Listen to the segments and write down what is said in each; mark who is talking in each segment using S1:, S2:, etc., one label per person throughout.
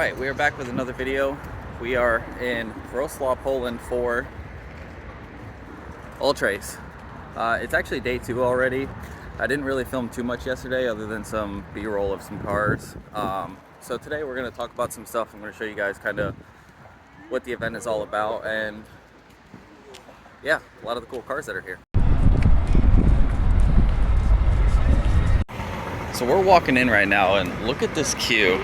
S1: Alright, we are back with another video. We are in Wrocław, Poland for Ultrace. It's actually day 2 already. I didn't really film too much yesterday other than some B-roll of some cars. So today we're going to talk about some stuff. I'm going to show you guys kind of what the event is all about and yeah, a lot of the cool cars that are here. So we're walking in right now and look at this queue.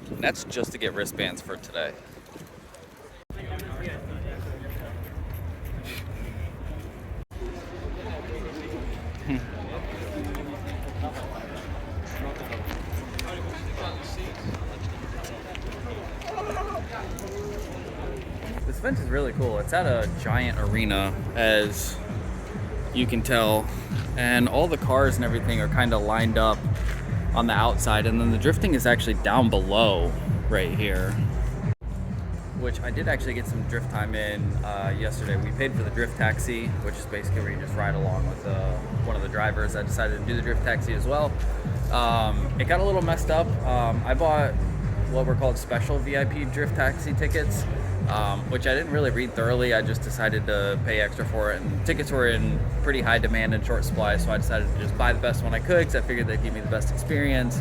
S1: And that's just to get wristbands for today. This event is really cool. It's at a giant arena, as you can tell, and all the cars and everything are kind of lined up on the outside, and then the drifting is actually down below right here, which I did actually get some drift time in yesterday. We paid for the drift taxi, which is basically where you just ride along with one of the drivers. I decided to do the drift taxi as well. It got a little messed up. I bought what were called special VIP drift taxi tickets, which I didn't really read thoroughly. I just decided to pay extra for it, and tickets were in pretty high demand and short supply, so I decided to just buy the best one I could because I figured they'd give me the best experience.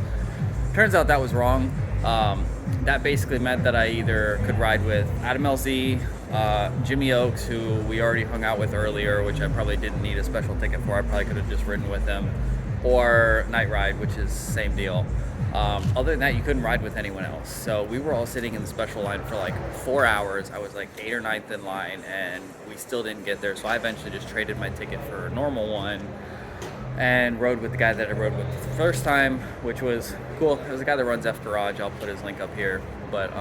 S1: Turns out that was wrong. That basically meant that I either could ride with Adam LZ, Jimmy Oaks, who we already hung out with earlier, which I probably didn't need a special ticket for. I probably could have just ridden with them, or Night Ride, which is same deal. Other than that, you couldn't ride with anyone else. So we were all sitting in the special line for like 4 hours. I was like 8th or 9th in line, and we still didn't get there. So I eventually just traded my ticket for a normal one and rode with the guy that I rode with the first time, which was cool. It was a guy that runs F Garage. I'll put his link up here. But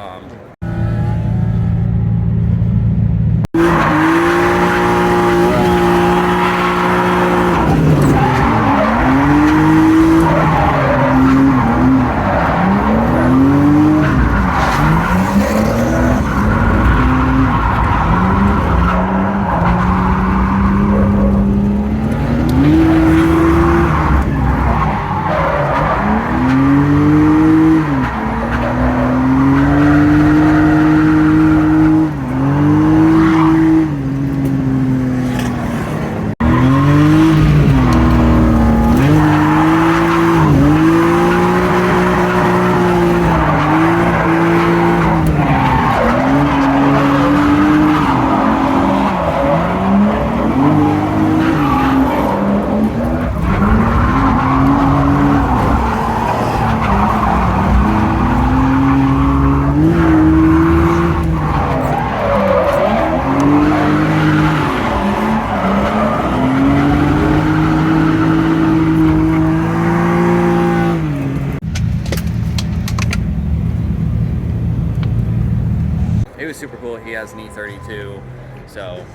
S1: it was super cool. He has an E32, so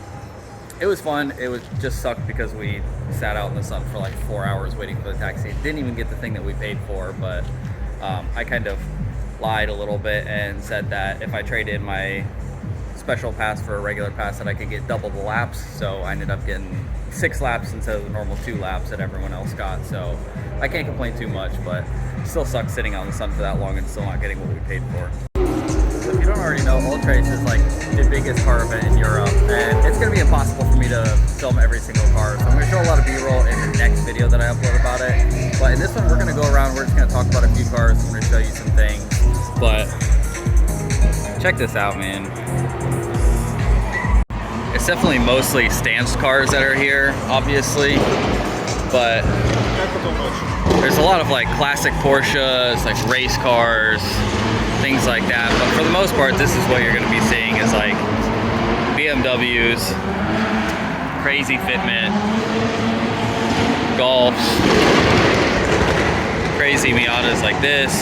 S1: it was fun. It was just sucked because we sat out in the sun for like 4 hours waiting for the taxi. Didn't even get the thing that we paid for, but I kind of lied a little bit and said that if I traded in my special pass for a regular pass that I could get double the laps. So I ended up getting 6 laps instead of the normal 2 laps that everyone else got. So I can't complain too much, but it still sucks sitting out in the sun for that long and still not getting what we paid for. So if you don't already know, Ultrace is like the biggest car event in Europe, and it's going to be impossible for me to film every single car. So I'm going to show a lot of B-roll in the next video that I upload about it. But in this one, we're going to go around, we're just going to talk about a few cars, I'm going to show you some things. But check this out, man. It's definitely mostly stance cars that are here, obviously, but there's a lot of like classic Porsches, like race cars, things like that. But for the most part, this is what you're going to be seeing is like BMWs, crazy fitment, Golfs, crazy Miatas like this.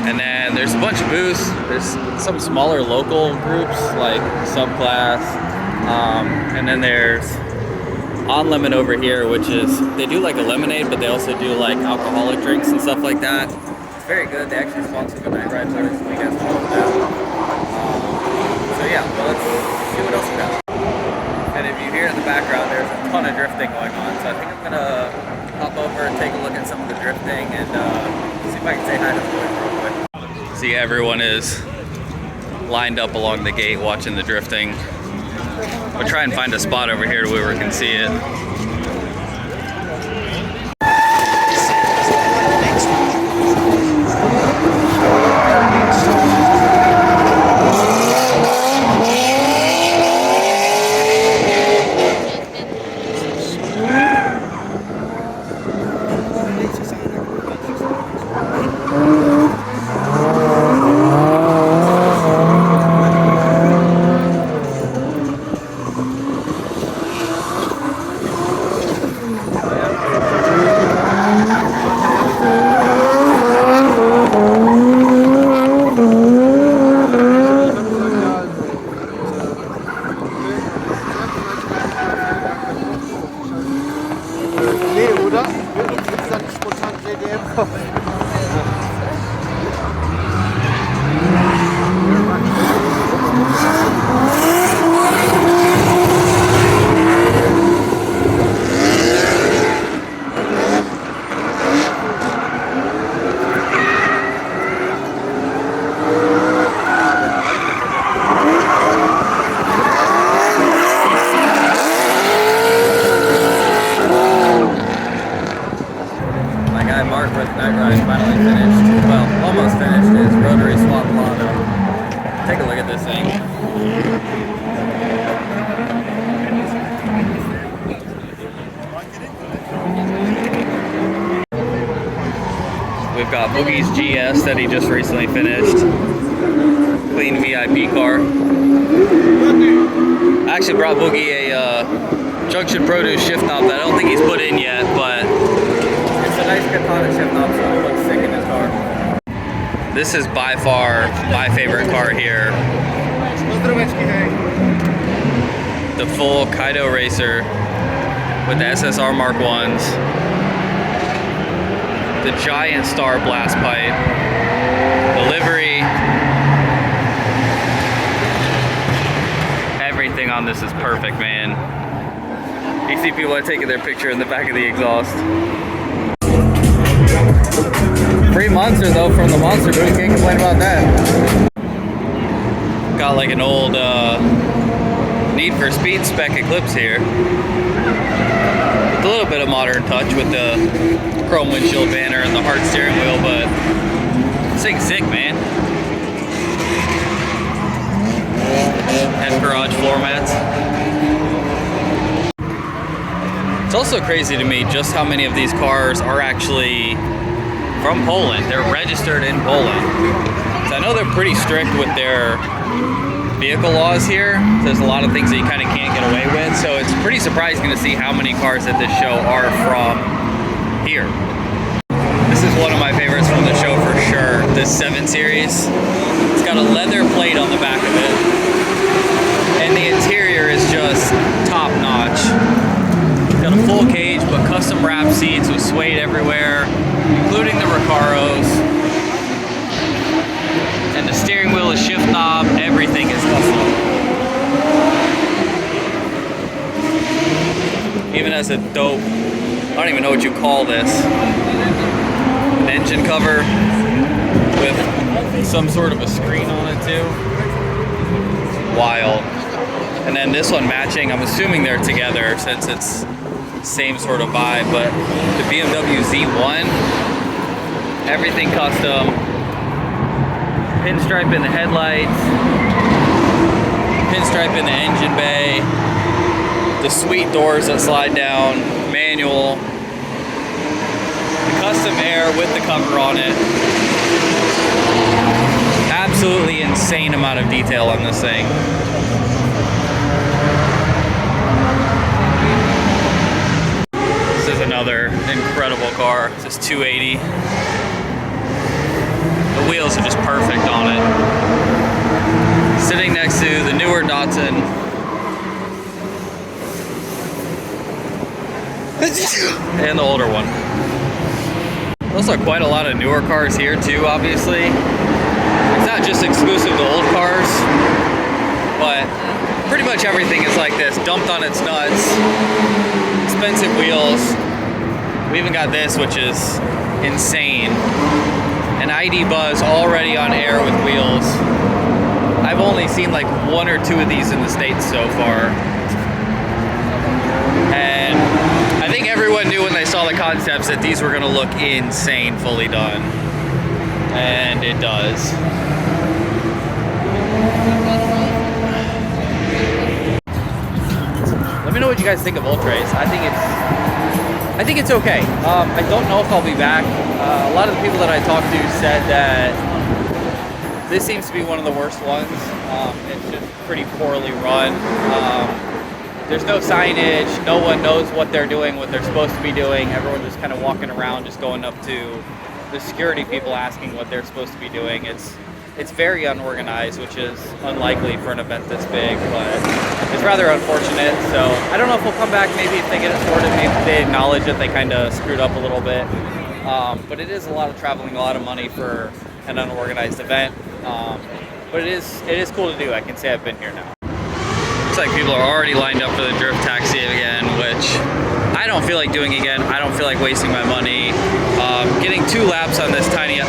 S1: And then there's a bunch of booths. There's some smaller local groups like Subclass. And then there's On Limit over here, which is, they do like a lemonade, but they also do like alcoholic drinks and stuff like that. very good. They actually sponsored the night ride for us, so you guys can follow that. So yeah, well, let's see what else we got. And if you hear in the background, there's a ton of drifting going on, so I think I'm gonna hop over and take a look at some of the drifting and see if I can say hi to the boys real quick. See, everyone is lined up along the gate watching the drifting. We'll try and find a spot over here where we can see it. Finally finished, well, almost finished his rotary swap lotto. Take a look at this thing. We've got Boogie's GS that he just recently finished. Clean VIP car. I actually brought Boogie a Junction Produce shift knob that I don't think he's put in yet, but it's a nice katana shift knob, so it looks sick in his car. This is by far my favorite car here. The full Kaido Racer with the SSR Mark 1s. The giant star blast pipe. The livery. Everything on this is perfect, man. You see people are taking their picture in the back of the exhaust. Free Monster though from the Monster booth, can't complain about that. Got like an old Need for Speed spec Eclipse here. With a little bit of modern touch with the chrome windshield banner and the hard steering wheel, but this thing's sick, man. And garage floor mats. It's also crazy to me just how many of these cars are actually from Poland. They're registered in Poland. So I know they're pretty strict with their vehicle laws here. There's a lot of things that you kind of can't get away with. So it's pretty surprising to see how many cars at this show are from here. This is one of my favorites from the show for sure. This 7 Series. It's got a leather plate on the back of it. And the interior is just top notch. It's got a full cage, but custom wrapped seats with suede everywhere, including the Recaros. And the steering wheel is shift knob, everything is custom. Even has a dope, I don't even know what you call this, an engine cover with some sort of a screen on it too. Wild. And then this one matching, I'm assuming they're together since it's same sort of vibe, but the BMW Z1, everything custom. Pinstripe in the headlights, pinstripe in the engine bay, the sweet doors that slide down, manual, the custom air with the cover on it. Absolutely insane amount of detail on this thing. This is another incredible car. This is 280. The wheels are just perfect on it. Sitting next to the newer Datsun. And the older one. Also quite a lot of newer cars here too, obviously. It's not just exclusive to old cars, but pretty much everything is like this, dumped on its nuts. Expensive wheels. We even got this, which is insane. An ID Buzz already on air with wheels. I've only seen like 1 or 2 of these in the States so far. And I think everyone knew when they saw the concepts that these were gonna look insane fully done. And it does. Let me know what you guys think of Ultrace. I think it's okay. I don't know if I'll be back. A lot of the people that I talked to said that this seems to be one of the worst ones. It's just pretty poorly run. There's no signage. No one knows what they're doing, what they're supposed to be doing. Everyone's just kind of walking around, just going up to the security people asking what they're supposed to be doing. It's very unorganized, which is unlikely for an event this big, but it's rather unfortunate. So I don't know if we'll come back. Maybe if they get it sorted, maybe they acknowledge that they kind of screwed up a little bit. But it is a lot of traveling, a lot of money for an unorganized event. But it is cool to do. I can say I've been here now. Looks like people are already lined up for the drift taxi again, which I don't feel like doing again. I don't feel like wasting my money. Getting 2 laps on this tiny...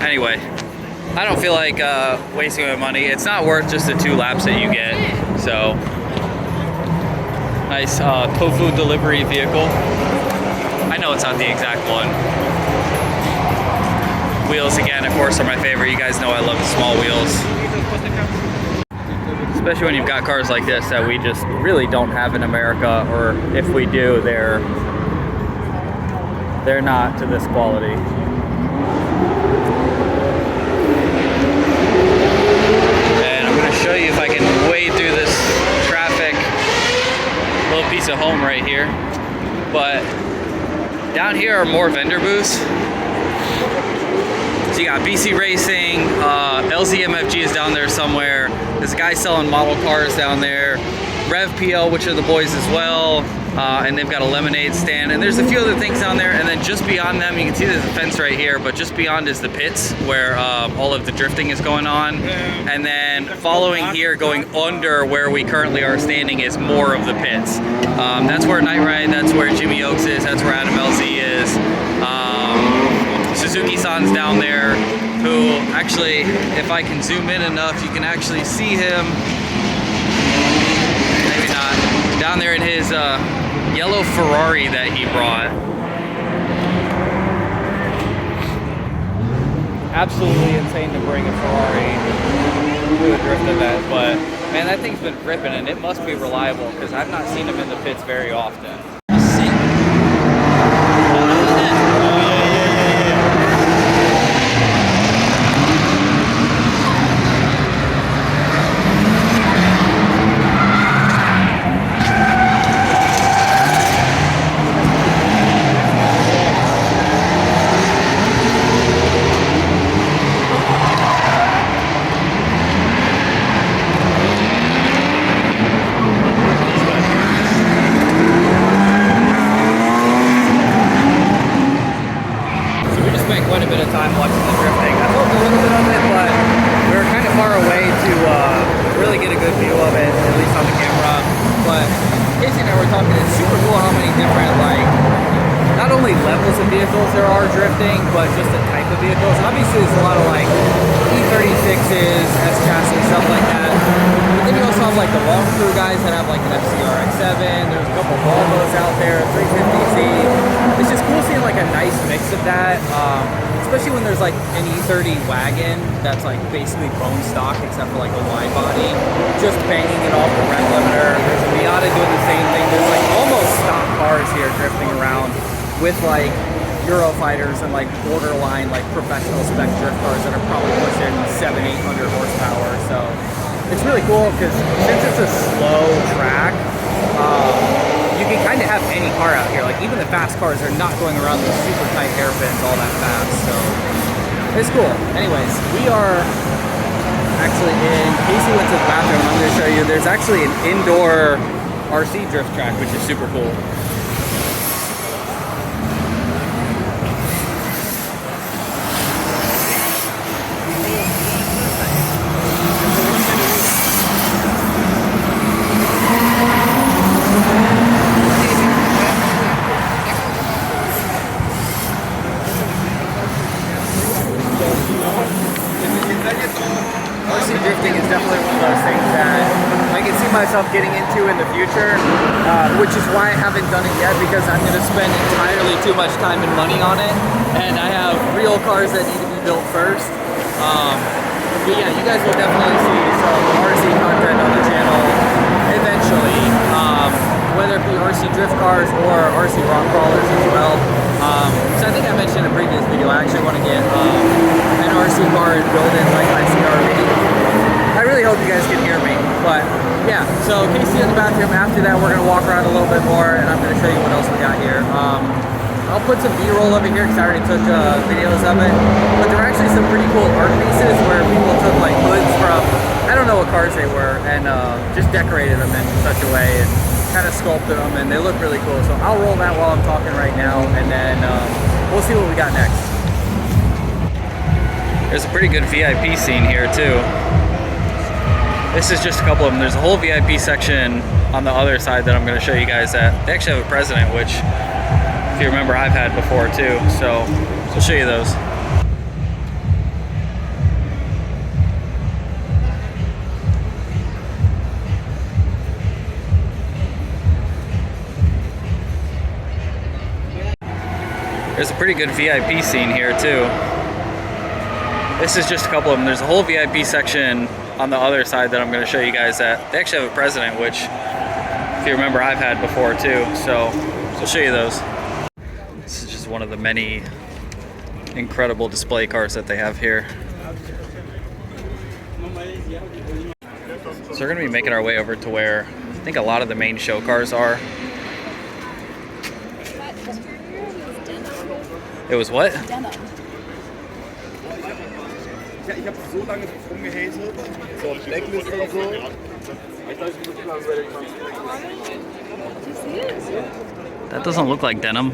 S1: Anyway, I don't feel like wasting my money. It's not worth just the 2 laps that you get. So, nice tofu delivery vehicle. I know it's not the exact one. Wheels again, of course, are my favorite. You guys know I love the small wheels. Especially when you've got cars like this that we just really don't have in America, or if we do, they're not to this quality. And I'm going to show you if I can wade through this traffic. Little piece of home right here. But down here are more vendor booths. So you got BC Racing, LZMFG is down there somewhere. There's a guy selling model cars down there. Rev PL, which are the boys as well. And they've got a lemonade stand. And there's a few other things down there. And then just beyond them, you can see there's a fence right here. But just beyond is the pits where all of the drifting is going on. And then following here, going under where we currently are standing, is more of the pits. That's where Night Ride, that's where Jimmy Oaks is, that's where Adam LZ is. Suzuki-san's down there, who actually, if I can zoom in enough, you can actually see him. Maybe not. Down there in his yellow Ferrari that he brought. Absolutely insane to bring a Ferrari to a drift event, but man, that thing's been ripping, and it must be reliable because I've not seen him in the pits very often. There are drifting, but just the type of vehicles. Obviously, there's a lot of like E36s, S-chassis, stuff like that. But then you also have like the long crew guys that have like an FCRX7. There's a couple Volvos out there, 350Z. It's just cool seeing like a nice mix of that, especially when there's like an E30 wagon that's like basically bone stock except for like a wide body, just banging it off the rent limiter. There's a Miata doing the same thing. There's like almost stock cars here drifting around with like Eurofighters and like borderline like professional spec drift cars that are probably pushing 700-800 horsepower. So it's really cool because since it's a slow track, you can kind of have any car out here. Like even the fast cars are not going around these super tight hairpins all that fast. So it's cool. Anyways, we are actually in, Casey went to the bathroom. I'm going to show you. There's actually an indoor RC drift track, which is super cool. RC drifting is definitely one of those things that I can see myself getting into in the future, which is why I haven't done it yet, because I'm going to spend entirely too much time and money on it, and I have real cars that need to be built first. But yeah, you guys will definitely see some RC content on the channel eventually, whether it be RC drift cars or RC rock crawlers as well. So I think I mentioned in a previous video, I actually want to get an RC car and build it like my CRV. I really hope you guys can hear me, but yeah, so Casey in the bathroom. After that, we're going to walk around a little bit more, and I'm going to show you what else we got here. I'll put some B-roll over here because I already took videos of it, but there are actually some pretty cool art pieces where people took like hoods from, I don't know what cars they were, and just decorated them in such a way and kind of sculpted them, and they look really cool. So I'll roll that while I'm talking right now, and then we'll see what we got next. There's a pretty good VIP scene here too. This is just a couple of them. There's a whole VIP section on the other side that I'm going to show you guys that they actually have a president, which if you remember I've had before too, so I'll show you those. There's a pretty good VIP scene here too. This is just a couple of them. There's a whole VIP section on the other side that I'm going to show you guys that they actually have a president, which if you remember I've had before too, so I'll show you those. This is just one of the many incredible display cars that they have here. So we're going to be making our way over to where I think a lot of the main show cars are. It was what?
S2: Ja, ich habe so lange rumgehatet, so Blacklist und so.
S1: That doesn't look like denim.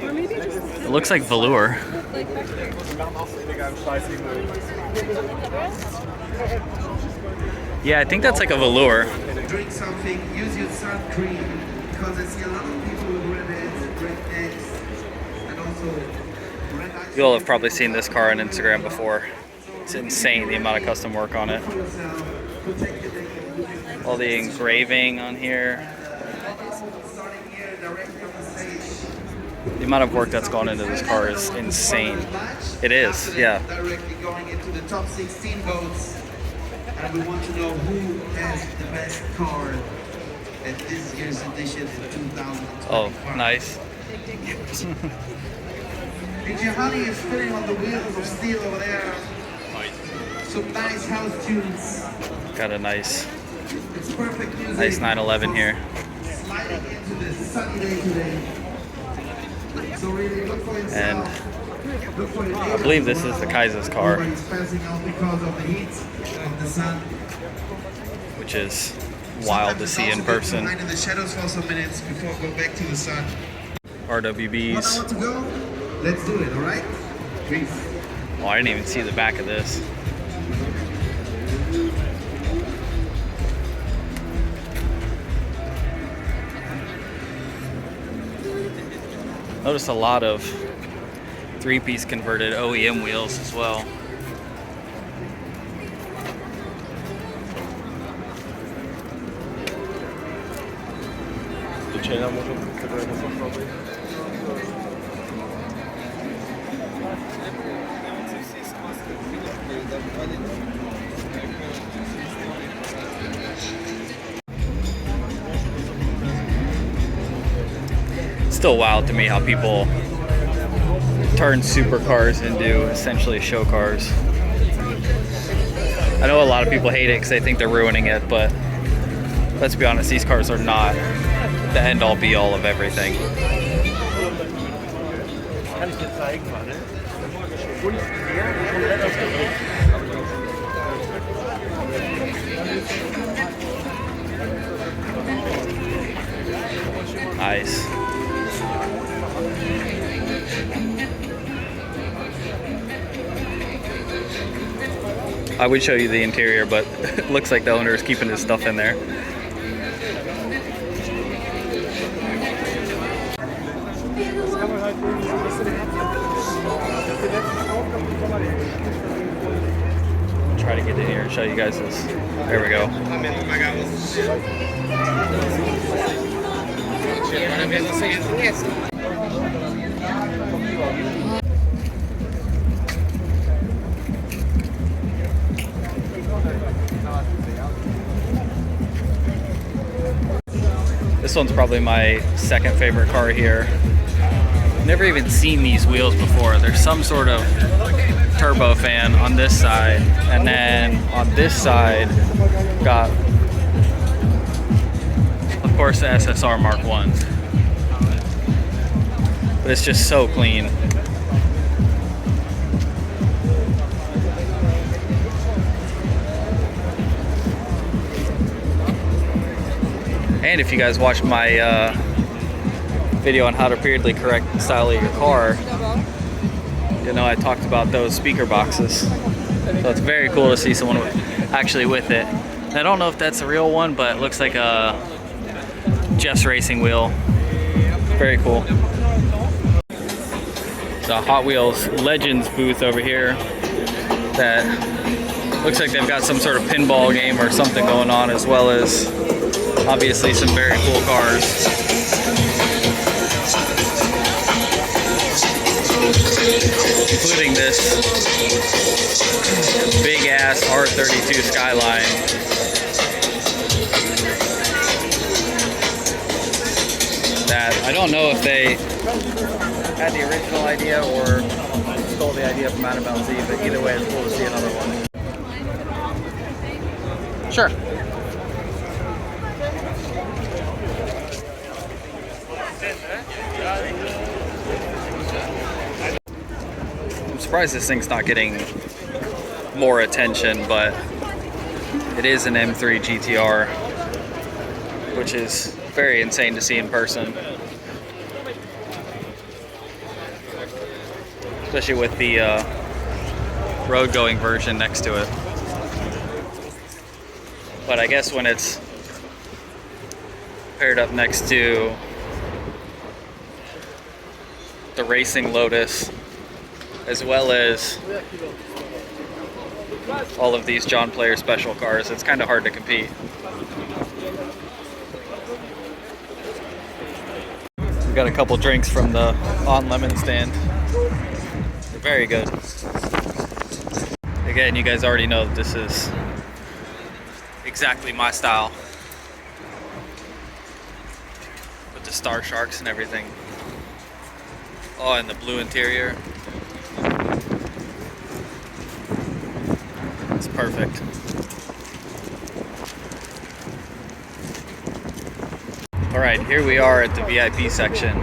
S1: It looks like velour. Yeah, I think that's like a velour.
S3: Drink something, use your sun cream, because I see a lot of people with red heads, red necks, and also red eyes.
S1: You all have probably seen this car on Instagram before. It's insane the amount of custom work on it. All the engraving on here. The amount of work that's gone into this car is insane. It is, yeah.
S3: Directly going into the top 16 votes, and we want to know who has the best car at this year's edition in 2025.
S1: Oh, nice.
S3: DJ Honey is spinning on the wheels of steel over there. Some nice house tunes.
S1: Got a nice,
S3: It's perfect music.
S1: nice 911 here.
S3: Sliding into this sunny day today. So really look for yourself.
S1: And
S3: Look for your
S1: I believe this is the Kaiser's car,
S3: Everybody's passing out because of the heat of the sun.
S1: which is wild to see in person.
S3: Hide in the shadows for some minutes before we go back to the sun. 1
S1: RWBs.
S3: hour to go. Let's do it, all right? Peace.
S1: Oh, I didn't even see the back of this. Notice a lot of 3-piece converted OEM wheels as well. It's still wild to me how people turn supercars into essentially show cars. I know a lot of people hate it because they think they're ruining it, but let's be honest, these cars are not the end-all be-all of everything. Nice. I would show you the interior, but it looks like the owner is keeping his stuff in there. Try to get in here and show you guys this. There we go. This one's probably my second favorite car here. Never even seen these wheels before. There's some sort of turbofan on this side, and then on this side got, of course, the SSR Mark 1s. But it's just so clean. And if you guys watched my video on how to periodically correct the style of your car, you know I talked about those speaker boxes. So it's very cool to see someone actually with it. And I don't know if that's a real one, but it looks like a Jeff's Racing wheel. Very cool. It's a Hot Wheels Legends booth over here that looks like they've got some sort of pinball game or something going on, as well as obviously some very cool cars. Including this big ass R32 Skyline. That I don't know if they had the original idea or stole the idea from Annabelle Z, but either way it's cool to see another one. Sure. I'm surprised this thing's not getting more attention, but it is an M3 GTR, which is very insane to see in person. Especially with the road-going version next to it. But I guess when it's paired up next to the Racing Lotus, as well as all of these John Player special cars, it's kind of hard to compete. We got a couple drinks from the On Lemon stand. They're very good. Again, you guys already know that this is exactly my style, with the Star Sharks and everything. Oh, and the blue interior. It's perfect. All right, here we are at the VIP section.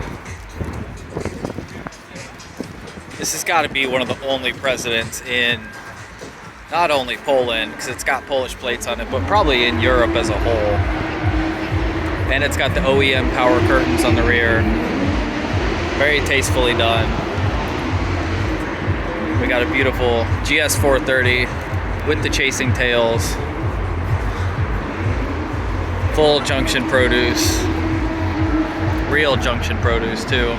S1: This has got to be one of the only presidents in not only Poland, because it's got Polish plates on it, but probably in Europe as a whole. And it's got the OEM power curtains on the rear. Very tastefully done. We got a beautiful GS 430 with the chasing tails. Full junction produce. Real junction produce too.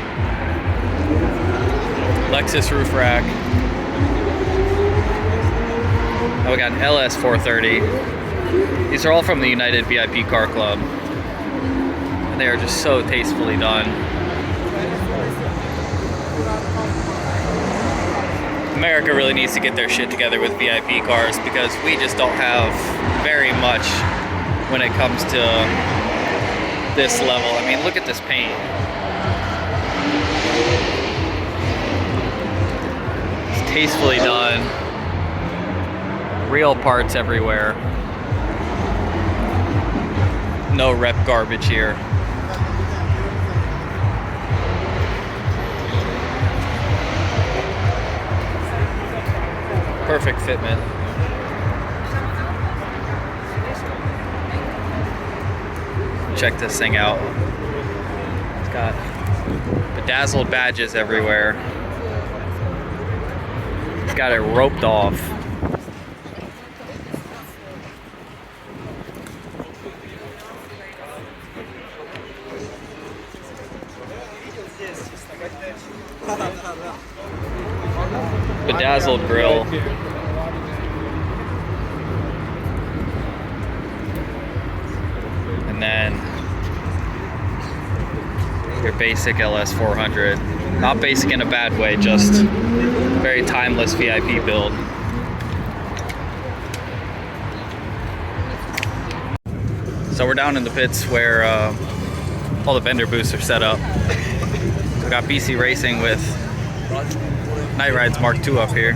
S1: Lexus roof rack. Now we got an LS 430. These are all from the United VIP Car Club. And they are just so tastefully done. America really needs to get their shit together with VIP cars, because we just don't have very much when it comes to this level. I mean, look at this paint. It's tastefully done. Real parts everywhere. No rep garbage here. Perfect fitment. check this thing out. It's got bedazzled badges everywhere. It's got it roped off. Bedazzled grill. And then your basic LS400. Not basic in a bad way, just very timeless VIP build. So we're down in the pits where all the vendor booths are set up. We got BC Racing with Night Rides Mark II up here.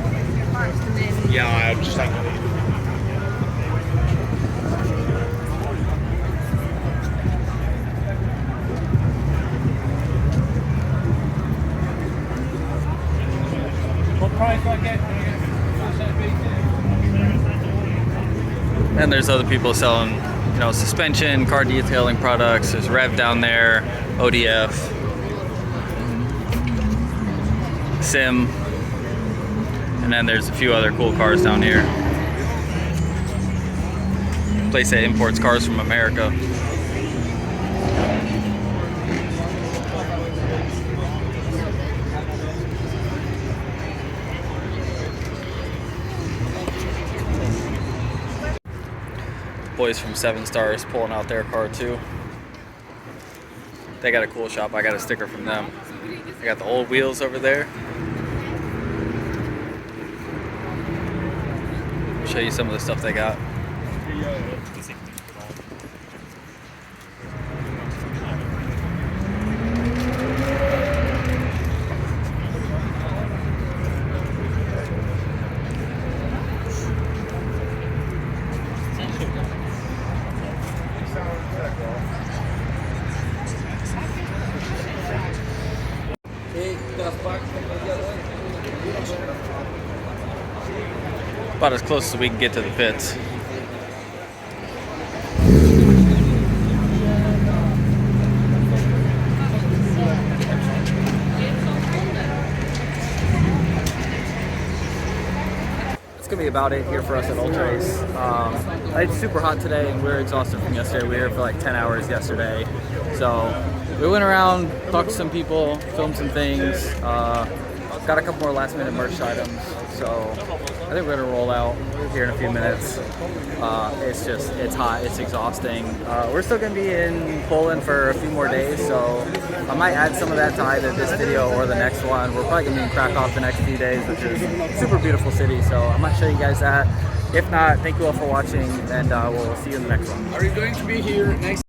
S2: Ja, I'm just like. What price do I get?
S1: And there's other people selling, you know, suspension, car detailing products. There's Rev down there, ODF, Sim, and then there's a few other cool cars down here. Place that imports cars from America. Boys from 7 Stars pulling out their car too. They got a cool shop. I got a sticker from them. I got the old wheels over there. Show you some of the stuff they got. About as close as we can get to the pits. It's gonna be about it here for us at Ultrace. It's super hot today and we're exhausted from yesterday. We were here for like 10 hours yesterday. So we went around, talked to some people, filmed some things, got a couple more last minute merch items. So I think we're gonna roll out here in a few minutes. It's hot, it's exhausting. We're still gonna be in Poland for a few more days, so I might add some of that to either this video or the next one. We're probably gonna be in Krakow the next few days, which is a super beautiful city, so I might show you guys that. If not, thank you all for watching, and we'll see you in the next one.
S2: Are you going to be here next